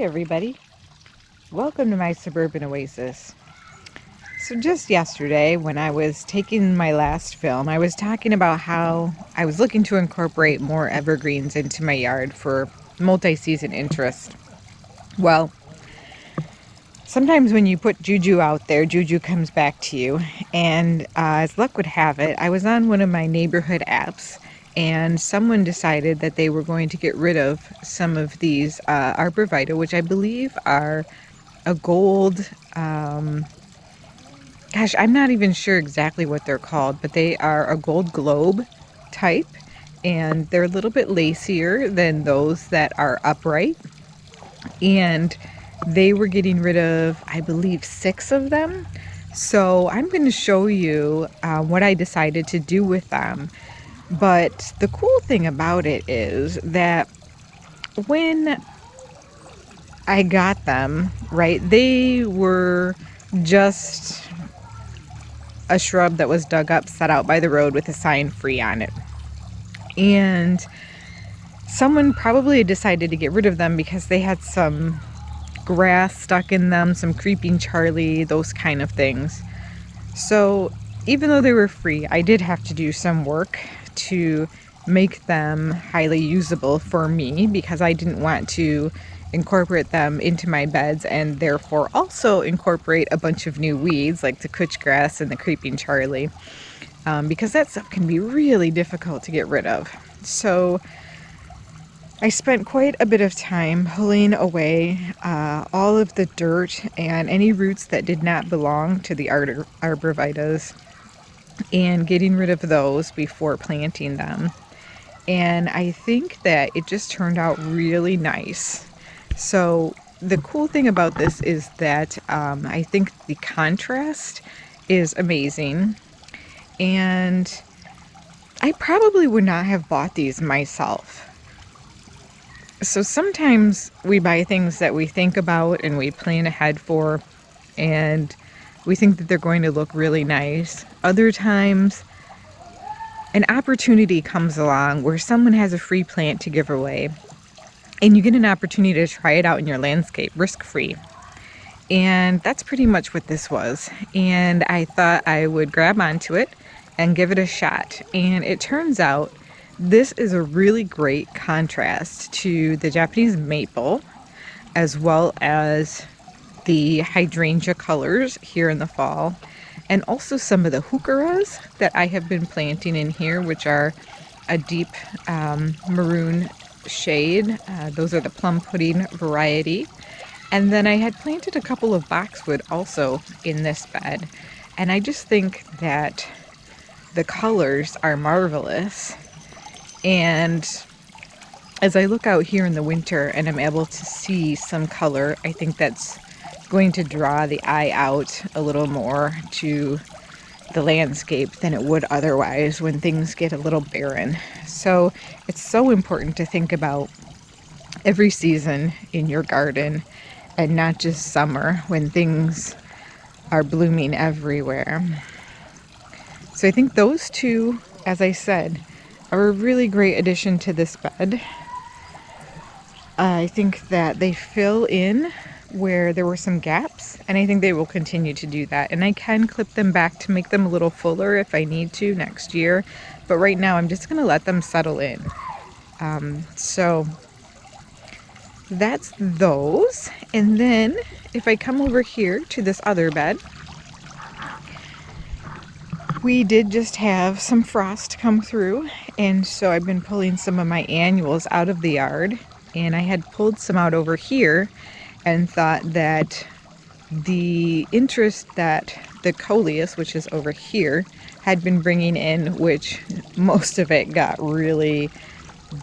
everybody. Welcome to my Suburban Oasis. So just yesterday when I was taking my last film, I was talking about how I was looking to incorporate more evergreens into my yard for multi-season interest. Well, sometimes when you put juju out there, juju comes back to you. And as luck would have it, I was on one of my neighborhood apps and someone decided that they were going to get rid of some of these arborvitae, which I believe are a gold, gosh, I'm not even sure exactly what they're called, but they are a gold globe type, and they're a little bit lacier than those that are upright. And they were getting rid of, I believe, 6 of them. So I'm going to show you what I decided to do with them. But the cool thing about it is that when I got them, right, they were just a shrub that was dug up, set out by the road with a sign "free" on it. And someone probably decided to get rid of them because they had some grass stuck in them, some creeping Charlie, those kind of things. So even though they were free, I did have to do some work to make them highly usable for me because I didn't want to incorporate them into my beds and therefore also incorporate a bunch of new weeds like the couch grass and the creeping Charlie, because that stuff can be really difficult to get rid of. So I spent quite a bit of time pulling away all of the dirt and any roots that did not belong to the arborvitaes and getting rid of those before planting them. And I think that it just turned out really nice. So the cool thing about this is that I think the contrast is amazing. And I probably would not have bought these myself. So sometimes we buy things that we think about and we plan ahead for, and we think that they're going to look really nice. Other times, an opportunity comes along where someone has a free plant to give away, and you get an opportunity to try it out in your landscape, risk-free. And that's pretty much what this was. And I thought I would grab onto it and give it a shot. And it turns out this is a really great contrast to the Japanese maple, as well as the hydrangea colors here in the fall, and also some of the heucheras that I have been planting in here, which are a deep maroon shade. Those are the plum pudding variety. And then I had planted a couple of boxwood also in this bed. And I just think that the colors are marvelous. And as I look out here in the winter and I'm able to see some color, I think that's going to draw the eye out a little more to the landscape than it would otherwise when things get a little barren. So it's so important to think about every season in your garden and not just summer when things are blooming everywhere. So I think those two, as I said, are a really great addition to this bed. I think that they fill in where there were some gaps, and I think they will continue to do that. And I can clip them back to make them a little fuller if I need to next year, but right now I'm just going to let them settle in. So that's those. And then if I come over here to this other bed, we did just have some frost come through, and so I've been pulling some of my annuals out of the yard, and I had pulled some out over here and thought that the interest that the coleus, which is over here, had been bringing in, which most of it got really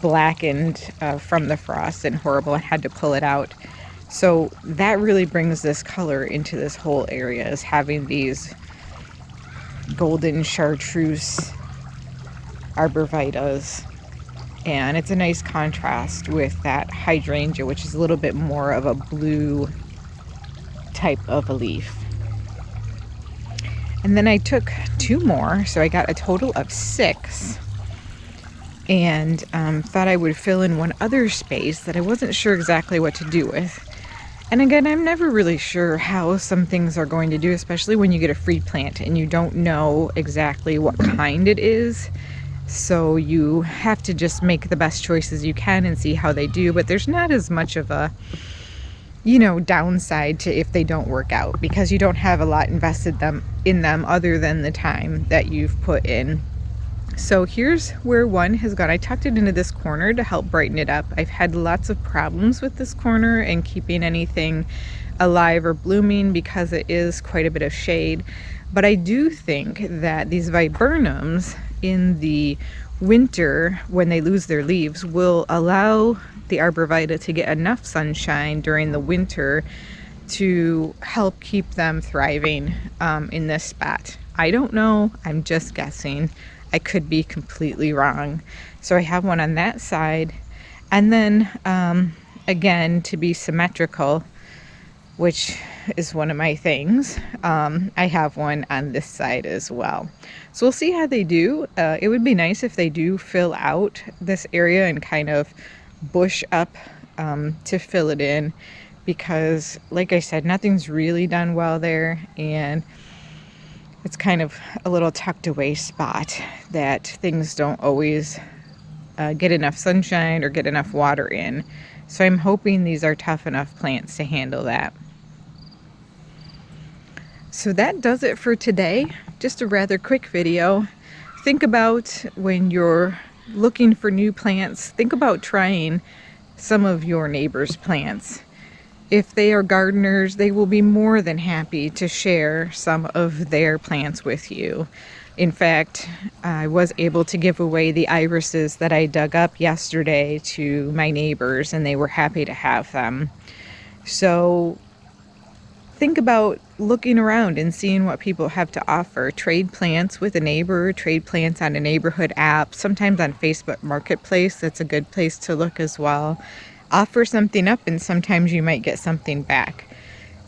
blackened from the frost and horrible. I had to pull it out. So that really brings this color into this whole area, is having these golden chartreuse arborvitaes. And it's a nice contrast with that hydrangea, which is a little bit more of a blue type of a leaf. And then I took 2 more, so I got a total of 6. And thought I would fill in one other space that I wasn't sure exactly what to do with. And again, I'm never really sure how some things are going to do, especially when you get a free plant and you don't know exactly what kind it is. So you have to just make the best choices you can and see how they do. But there's not as much of a, downside to if they don't work out, because you don't have a lot invested in them other than the time that you've put in. So here's where one has gone. I tucked it into this corner to help brighten it up. I've had lots of problems with this corner and keeping anything alive or blooming because it is quite a bit of shade. But I do think that these viburnums in the winter, when they lose their leaves, will allow the arborvitae to get enough sunshine during the winter to help keep them thriving in this spot. I don't know, I'm just guessing. I could be completely wrong. So I have one on that side. And then again, to be symmetrical, which is one of my things, I have one on this side as well. So we'll see how they do. It would be nice if they do fill out this area and kind of bush up to fill it in, because like I said, nothing's really done well there, and it's kind of a little tucked away spot that things don't always get enough sunshine or get enough water in. So I'm hoping these are tough enough plants to handle that. So that does it for today. Just a rather quick video. Think about when you're looking for new plants, think about trying some of your neighbors' plants. If they are gardeners, they will be more than happy to share some of their plants with you. In fact, I was able to give away the irises that I dug up yesterday to my neighbors, and they were happy to have them. So think about looking around and seeing what people have to offer. Trade plants with a neighbor, trade plants on a neighborhood app, sometimes on Facebook Marketplace. That's a good place to look as well. Offer something up and sometimes you might get something back.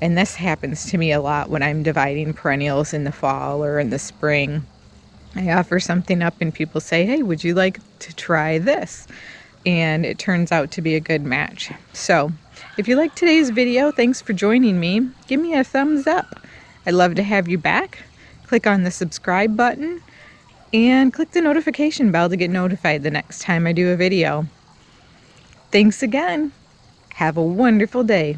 And this happens to me a lot when I'm dividing perennials in the fall or in the spring. I offer something up and people say, hey, would you like to try this? And it turns out to be a good match. So if you liked today's video, thanks for joining me. Give me a thumbs up. I'd love to have you back. Click on the subscribe button and click the notification bell to get notified the next time I do a video. Thanks again. Have a wonderful day.